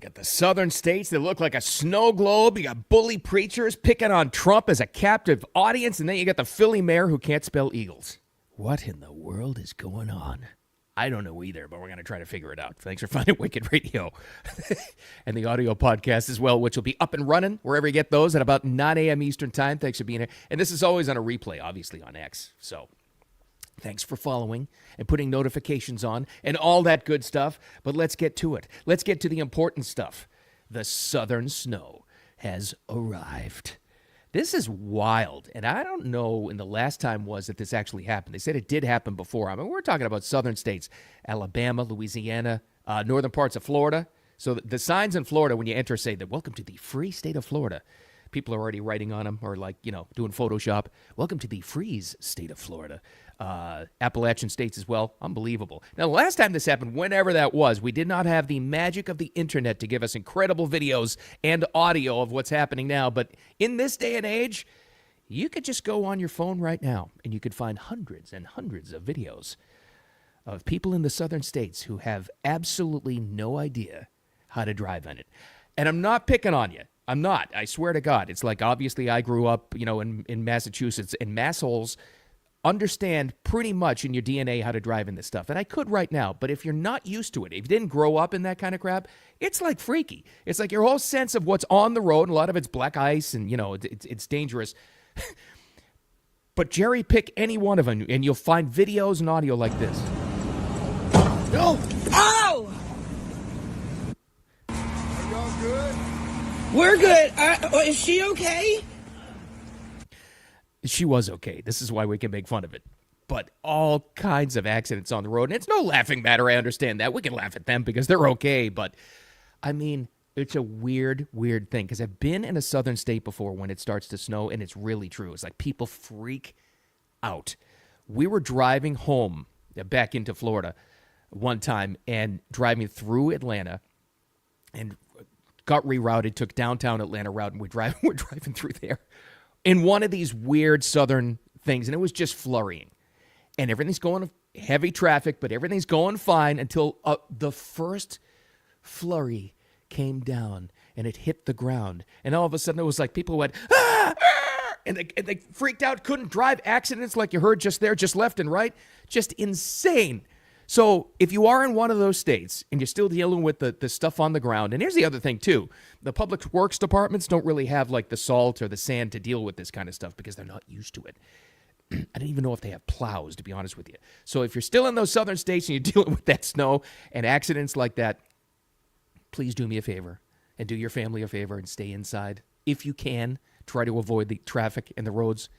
got the southern states that look like a snow globe. You got bully preachers picking on Trump as a captive audience. And then you got the Philly mayor who can't spell Eagles. What in the world is going on? I don't know either, but we're going to try to figure it out. Thanks for finding Wicked Radio and the audio podcast as well, which will be up and running wherever you get those at about 9 a.m. Eastern time. Thanks for being here. And this is always on a replay, obviously, on X. So thanks for following and putting notifications on and all that good stuff. But let's get to it. Let's get to the important stuff. The southern snow has arrived. This is wild, and I don't know when the last time was that this actually happened. They said it did happen before. I mean, we're talking about southern states, Alabama, Louisiana, northern parts of Florida. So the signs in Florida when you enter say that, welcome to the free state of Florida. People are already writing on them or doing Photoshop. Welcome to the freeze state of Florida. Appalachian states as well. Unbelievable. Now, the last time this happened, whenever that was, we did not have the magic of the internet to give us incredible videos and audio of what's happening now. But in this day and age, you could just go on your phone right now and you could find hundreds and hundreds of videos of people in the southern states who have absolutely no idea how to drive in it. And I'm not picking on you. I'm not. I swear to God. It's like, obviously, I grew up, in Massachusetts, and massholes understand pretty much in your DNA how to drive in this stuff. And I could right now, but if you're not used to it, if you didn't grow up in that kind of crap, it's like freaky. It's like your whole sense of what's on the road, and a lot of it's black ice, and, it's dangerous. But jerry pick any one of them, and you'll find videos and audio like this. No! Oh! Are y'all good? We're good. Is she okay? She was okay. This is why we can make fun of it. But all kinds of accidents on the road. And it's no laughing matter. I understand that. We can laugh at them because they're okay. But, I mean, it's a weird, weird thing. Because I've been in a southern state before when it starts to snow, and it's really true. It's like people freak out. We were driving home back into Florida one time and driving through Atlanta and got rerouted, took downtown Atlanta route, and we're driving through there in one of these weird southern things, and it was just flurrying. And everything's going heavy traffic, but everything's going fine until the first flurry came down, and it hit the ground. And all of a sudden, it was like people went, ah! Ah! And they freaked out, couldn't drive. Accidents like you heard just there, just left and right. Just insane. So if you are in one of those states and you're still dealing with the stuff on the ground, and here's the other thing too, the public works departments don't really have like the salt or the sand to deal with this kind of stuff because they're not used to it. I don't even know if they have plows, to be honest with you. So if you're still in those southern states and you're dealing with that snow and accidents like that, please do me a favor and do your family a favor and stay inside. If you can, try to avoid the traffic and the roads.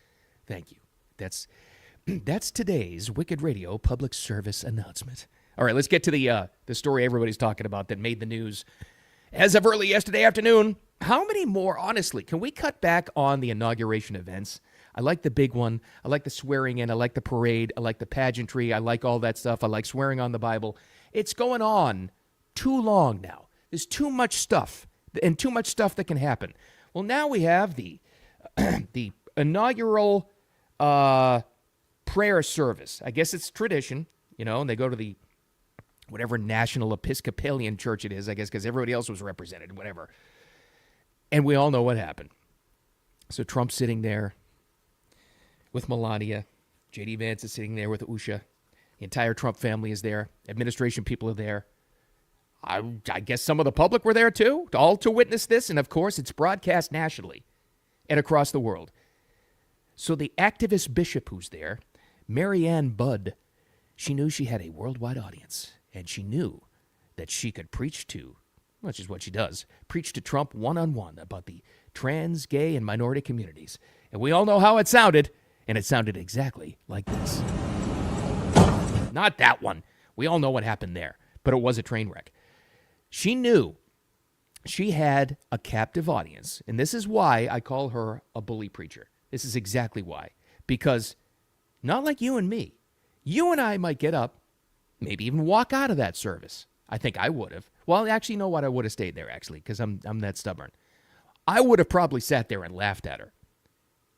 Thank you. That's today's Wicked Radio public service announcement. All right, let's get to the story everybody's talking about that made the news as of early yesterday afternoon. How many more, honestly, can we cut back on the inauguration events? I like the big one. I like the swearing in. I like the parade. I like the pageantry. I like all that stuff. I like swearing on the Bible. It's going on too long now. There's too much stuff and too much stuff that can happen. Well, now we have the inaugural prayer service. I guess it's tradition, and they go to the whatever National Episcopalian Church it is, I guess, because everybody else was represented, whatever. And we all know what happened. So Trump's sitting there with Melania. J.D. Vance is sitting there with Usha. The entire Trump family is there. Administration people are there. I guess some of the public were there too, all to witness this. And of course, it's broadcast nationally and across the world. So the activist bishop who's there, Marianne Budd, she knew she had a worldwide audience, and she knew that she could preach to, which is what she does, preach to Trump one-on-one about the trans, gay, and minority communities. And we all know how it sounded, and it sounded exactly like this. Not that one. We all know what happened there, but it was a train wreck. She knew she had a captive audience, and this is why I call her a bully preacher. This is exactly why. Because not like you and me. You and I might get up, maybe even walk out of that service. I think I would have. Well, actually, you know what? I would have stayed there, actually, because I'm that stubborn. I would have probably sat there and laughed at her.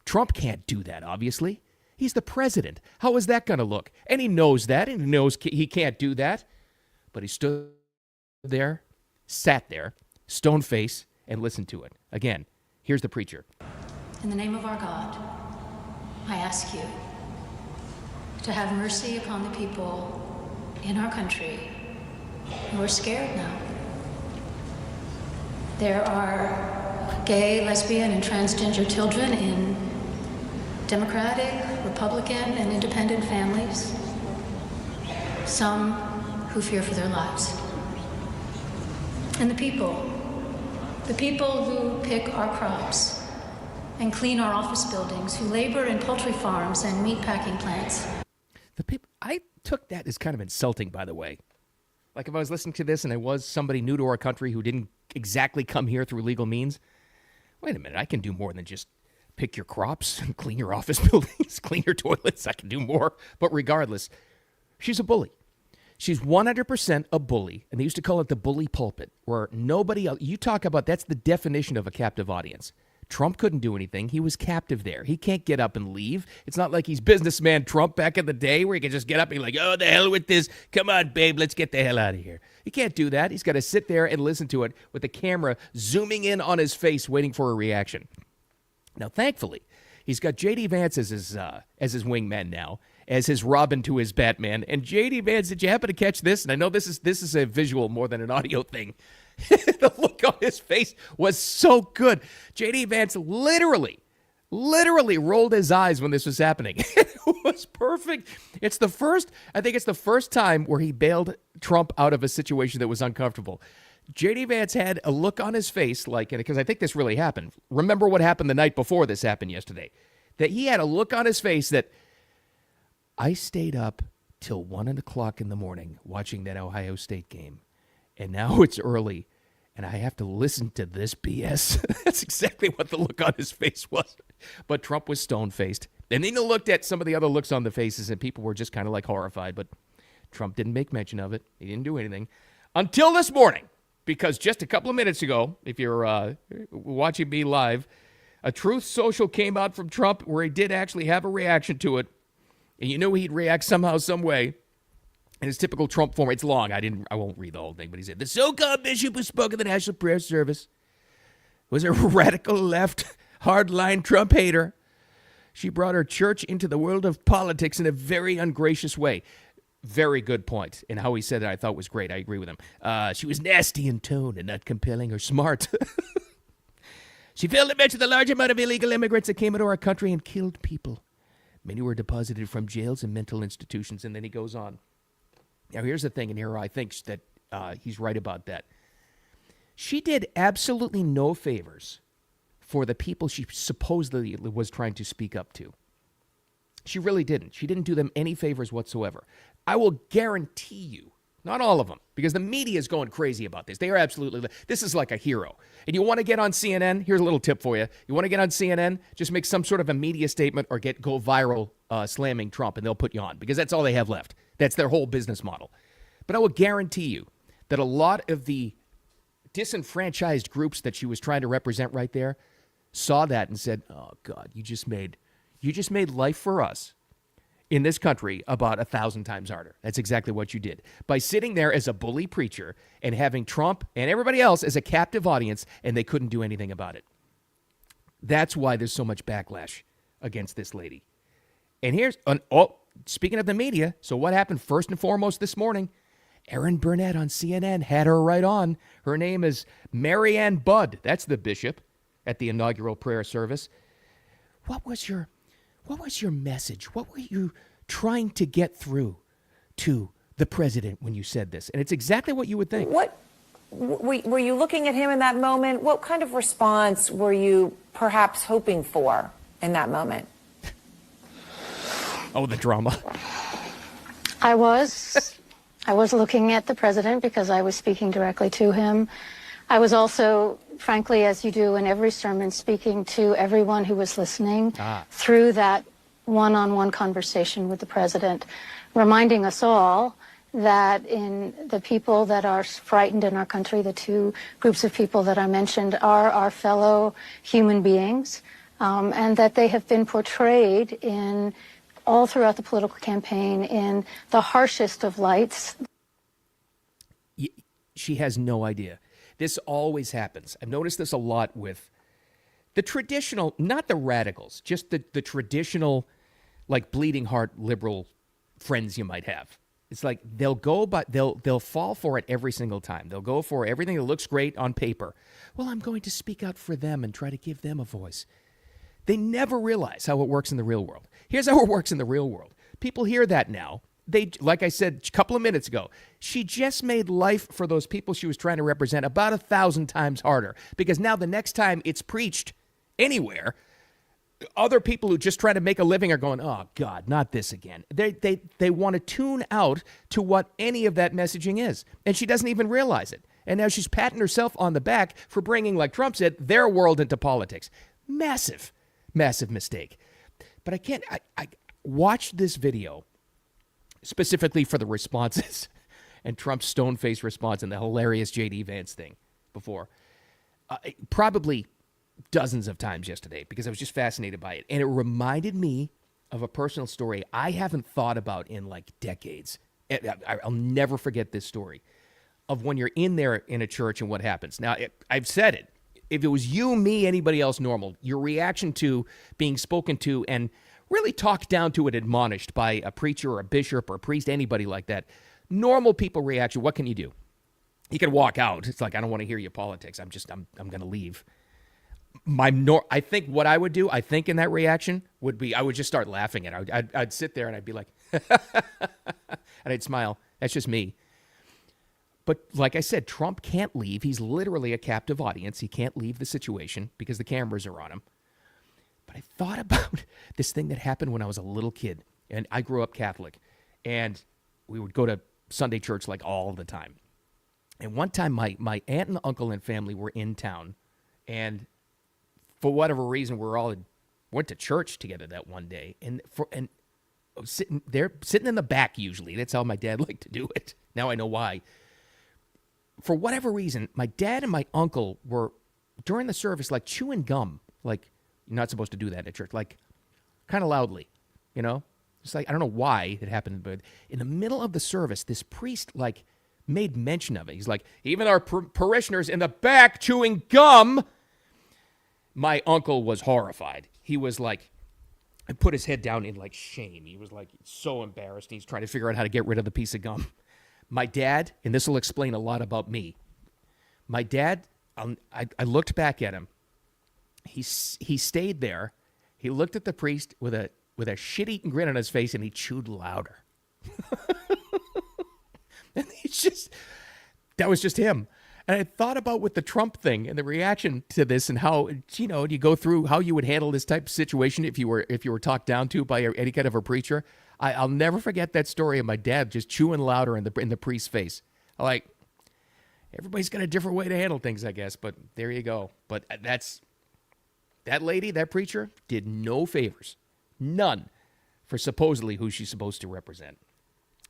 Trump can't do that, obviously. He's the president. How is that going to look? And he knows that, and he knows he can't do that. But he stood there, sat there, stone face, and listen to it. Again, here's the preacher. In the name of our God, I ask you to have mercy upon the people in our country who are scared now. There are gay, lesbian, and transgender children in Democratic, Republican, and independent families. Some who fear for their lives. And the people who pick our crops and clean our office buildings, who labor in poultry farms and meat packing plants. I took that as kind of insulting, by the way. Like if I was listening to this and I was somebody new to our country who didn't exactly come here through legal means, wait a minute, I can do more than just pick your crops and clean your office buildings, clean your toilets. I can do more. But regardless, she's a bully. She's 100% a bully, and they used to call it the bully pulpit, where nobody else, you talk about, that's the definition of a captive audience. Trump couldn't do anything. He was captive there. He can't get up and leave. It's not like he's businessman Trump back in the day where he can just get up and be like, oh, the hell with this. Come on, babe, let's get the hell out of here. He can't do that. He's got to sit there and listen to it with the camera zooming in on his face, waiting for a reaction. Now, thankfully, he's got J.D. Vance as his wingman now, as his Robin to his Batman. And J.D. Vance, did you happen to catch this? And I know this is a visual more than an audio thing. The look on his face was so good. J.D. Vance literally rolled his eyes when this was happening. It was perfect. I think it's the first time where he bailed Trump out of a situation that was uncomfortable. J.D. Vance had a look on his face, because I think this really happened. Remember what happened the night before this happened yesterday? That he had a look on his face that, I stayed up till 1 o'clock in the morning watching that Ohio State game, and now it's early, and I have to listen to this BS. That's exactly what the look on his face was. But Trump was stone-faced. And then you looked at some of the other looks on the faces, and people were just kind of like horrified, but Trump didn't make mention of it. He didn't do anything. Until this morning, because just a couple of minutes ago, if you're watching me live, a Truth Social came out from Trump where he did actually have a reaction to it. And you knew he'd react somehow, some way. In his typical Trump form, it's long. I won't read the whole thing, but he said, the so-called bishop who spoke at the National Prayer Service was a radical left, hardline Trump hater. She brought her church into the world of politics in a very ungracious way. Very good point. And how he said it, I thought was great. I agree with him. She was nasty in tone and not compelling or smart. She failed to mention the large amount of illegal immigrants that came into our country and killed people. Many were deposited from jails and mental institutions. And then he goes on. Now, here's the thing, and here I think that he's right about that. She did absolutely no favors for the people she supposedly was trying to speak up to. She really didn't. She didn't do them any favors whatsoever. I will guarantee you, not all of them, because the media is going crazy about this. They are absolutely, this is like a hero. And you want to get on CNN? Here's a little tip for you. You want to get on CNN? Just make some sort of a media statement or go viral slamming Trump, and they'll put you on, because that's all they have left. That's their whole business model. But I will guarantee you that a lot of the disenfranchised groups that she was trying to represent right there saw that and said, oh, God, you just made life for us in this country about 1,000 times harder. That's exactly what you did. By sitting there as a bully preacher and having Trump and everybody else as a captive audience, and they couldn't do anything about it. That's why there's so much backlash against this lady. And speaking of the media, so what happened first and foremost this morning? Erin Burnett on CNN had her right on. Her name is Marianne Budd. That's the bishop at the inaugural prayer service. What was your message? What were you trying to get through to the president when you said this? And it's exactly what you would think. What were you looking at him in that moment? What kind of response were you perhaps hoping for in that moment? Oh, the drama. I was looking at the president because I was speaking directly to him. I was also, frankly, as you do in every sermon, speaking to everyone who was listening through that one-on-one conversation with the president, reminding us all that in the people that are frightened in our country, the two groups of people that I mentioned are our fellow human beings, and that they have been portrayed in all throughout the political campaign in the harshest of lights. She has no idea. This always happens. I've noticed this a lot with the traditional, not the radicals, just the traditional, like bleeding heart liberal friends you might have. It's like they'll go, but they'll fall for it every single time. They'll go for everything that looks great on paper. Well, I'm going to speak out for them and try to give them a voice. They never realize how it works in the real world. Here's how it works in the real world. People hear that now. They, like I said a couple of minutes ago, she just made life for those people she was trying to represent about 1,000 times harder, because now the next time it's preached anywhere, other people who just try to make a living are going, oh, God, not this again. They want to tune out to what any of that messaging is, and she doesn't even realize it. And now she's patting herself on the back for bringing, like Trump said, their world into politics. Massive mistake. But I watched this video specifically for the responses and Trump's stone-faced response and the hilarious J.D. Vance thing before. Probably dozens of times yesterday, because I was just fascinated by it. And it reminded me of a personal story I haven't thought about in like decades. I'll never forget this story of when you're in there in a church and what happens. Now, I've said it. If it was you, me, anybody else normal, your reaction to being spoken to and really talked down to and admonished by a preacher or a bishop or a priest, anybody like that, normal people reaction, what can you do? You can walk out. It's like, I don't want to hear your politics. I'm going to leave. I think what I would do, in that reaction would be, I would just start laughing at it. I'd sit there and I'd be like, and I'd smile. That's just me. But like I said, Trump can't leave. He's literally a captive audience. He can't leave the situation because the cameras are on him. But I thought about this thing that happened when I was a little kid. And I grew up Catholic. And we would go to Sunday church like all the time. And one time my aunt and uncle and family were in town. And for whatever reason, went to church together that one day. And sitting in the back usually. That's how my dad liked to do it. Now I know why. For whatever reason, my dad and my uncle were, during the service, like chewing gum. Like, you're not supposed to do that at church. Like, kind of loudly, you know? It's like, I don't know why it happened, but in the middle of the service, this priest, like, made mention of it. He's like, even our parishioners in the back chewing gum. My uncle was horrified. He was like, I put his head down in, like, shame. He was, like, so embarrassed. He's trying to figure out how to get rid of the piece of gum. My dad, and this will explain a lot about me. My dad, I looked back at him. He stayed there. He looked at the priest with a shit-eating grin on his face, and he chewed louder. And that was just him. And I thought about with the Trump thing and the reaction to this, and how, you know, you go through how you would handle this type of situation if you were talked down to by any kind of a preacher. I'll never forget that story of my dad just chewing louder in the priest's face. Like, everybody's got a different way to handle things, I guess, but there you go. But that lady, that preacher, did no favors. None for supposedly who she's supposed to represent.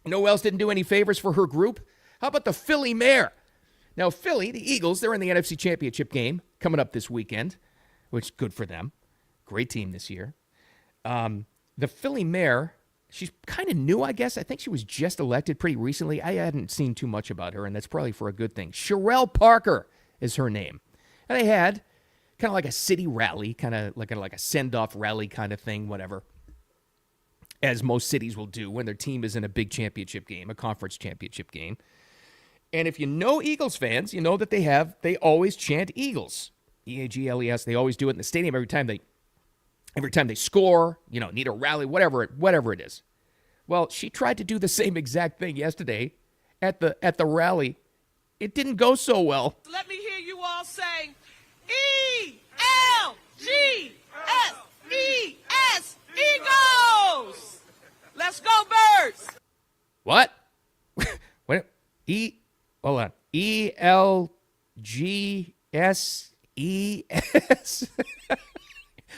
You know who else didn't do any favors for her group? How about the Philly mayor? Now, Philly, the Eagles, they're in the NFC Championship game coming up this weekend, which good for them. Great team this year. The Philly mayor, she's kind of new, I guess. I think she was just elected pretty recently. I hadn't seen too much about her, and that's probably for a good thing. Sherelle Parker is her name. And they had kind of like a city rally, kind of like a send-off rally kind of thing, whatever, as most cities will do when their team is in a big championship game, a conference championship game. And if you know Eagles fans, you know that they always chant Eagles. E-A-G-L-E-S. They always do it in the stadium every time they score, you know, need a rally, whatever it is. Well, she tried to do the same exact thing yesterday at the rally. It didn't go so well. Let me hear you all say, E-L-G-S-E-S, Eagles! Let's go, Birds! What? What? Hold on. E-L-G-S-E-S?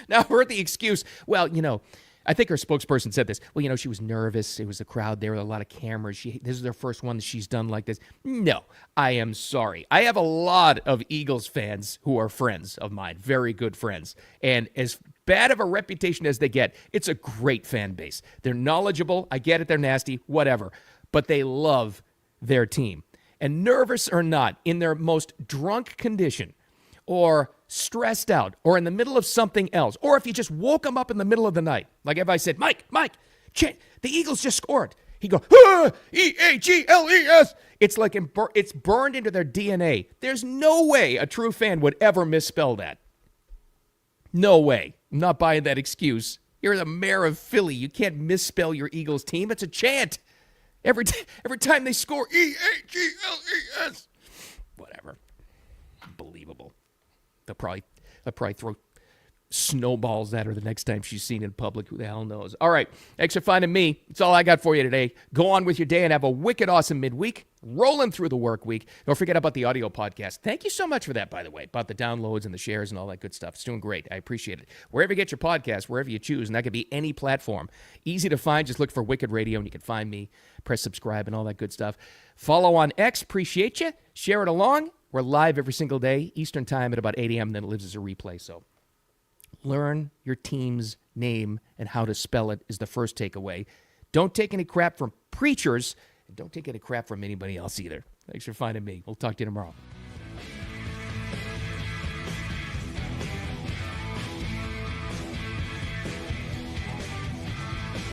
Now, I've heard the excuse, well, you know, I think her spokesperson said this. Well, you know, she was nervous. It was a crowd. There were a lot of cameras. This is her first one that she's done like this. No, I am sorry. I have a lot of Eagles fans who are friends of mine, very good friends. And as bad of a reputation as they get, it's a great fan base. They're knowledgeable. I get it. They're nasty, whatever. But they love their team. and nervous or not, in their most drunk condition, or stressed out, or in the middle of something else, or if you just woke them up in the middle of the night, like if I said, Mike, the Eagles just scored. He'd go, Eagles. It's like it's burned into their DNA. There's no way a true fan would ever misspell that. No way. I'm not buying that excuse. You're the mayor of Philly. You can't misspell your Eagles team. It's a chant. Every time they score, Eagles. Whatever. Unbelievable. They'll probably throw snowballs at her the next time she's seen in public. Who the hell knows? All right. Thanks for finding me. That's all I got for you today. Go on with your day and have a wicked awesome midweek. Rolling through the work week. Don't forget about the audio podcast. Thank you so much for that, by the way, about the downloads and the shares and all that good stuff. It's doing great. I appreciate it. Wherever you get your podcast, wherever you choose, and that could be any platform. Easy to find. Just look for Wicked Radio and you can find me. Press subscribe and all that good stuff. Follow on X. Appreciate you. Share it along. We're live every single day, Eastern time at about 8 a.m., then it lives as a replay. So learn your team's name and how to spell it is the first takeaway. Don't take any crap from preachers, and don't take any crap from anybody else either. Thanks for finding me. We'll talk to you tomorrow.